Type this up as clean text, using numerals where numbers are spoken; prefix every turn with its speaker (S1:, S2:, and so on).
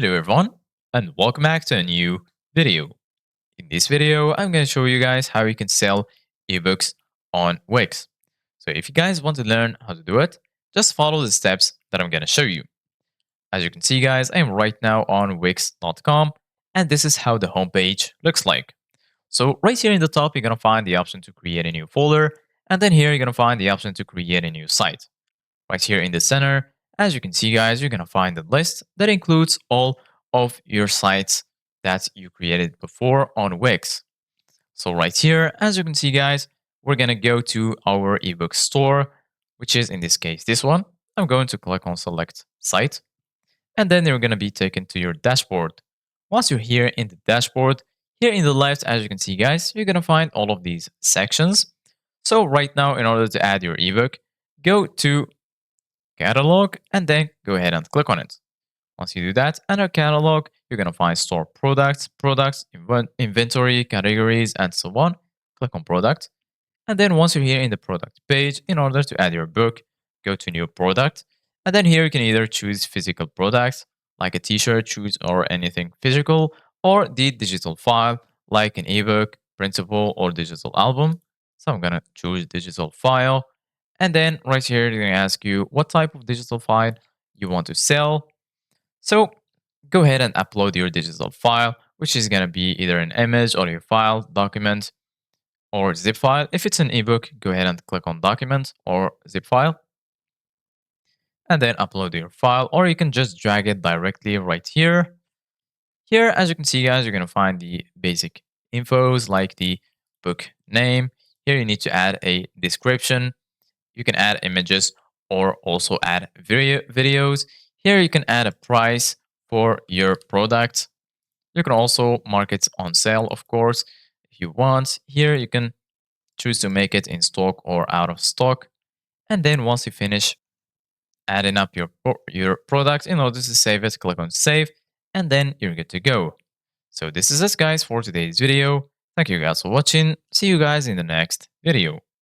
S1: Hello everyone and welcome back to a new video. In this video, I'm going to show you guys how you can sell ebooks on Wix. So if you guys want to learn how to do it, just follow the steps that I'm going to show you. As you can see guys, I'm right now on wix.com and this is how the homepage looks like. So right here in the top, you're going to find the option to create a new folder, and then here you're going to find the option to create a new site. Right here in the center, as you can see guys, you're going to find the list that includes all of your sites that you created before on Wix. So right here, as you can see guys, we're going to go to our ebook store, which is in this case this one. I'm going to click on select site, and then you're going to be taken to your dashboard. Once you're here in the dashboard, here in the left, as you can see guys, you're going to find all of these sections. So right now, in order to add your ebook, go to catalog and then go ahead and click on it. Once you do that, under catalog, you're going to find store products, inventory, categories, and so on. Click on product. And then once you're here in the product page, in order to add your book, go to new product. And then here you can either choose physical products like a t-shirt, shoes, or anything physical, or the digital file like an ebook, printable, or digital album. So I'm going to choose digital file. And then right here, they're going to ask you what type of digital file you want to sell. So go ahead and upload your digital file, which is going to be either an image or your file, document, or zip file. If it's an ebook, go ahead and click on document or zip file. And then upload your file, or you can just drag it directly right here. Here, as you can see, guys, you're going to find the basic infos like the book name. Here you need to add a description. You can add images or also add videos. Here you can add a price for your product. You can also mark it on sale, of course, if you want. Here you can choose to make it in stock or out of stock. And then once you finish adding up your product, in order to save it, click on save, and then you're good to go. So this is it guys for today's video. Thank you guys for watching. See you guys in the next video.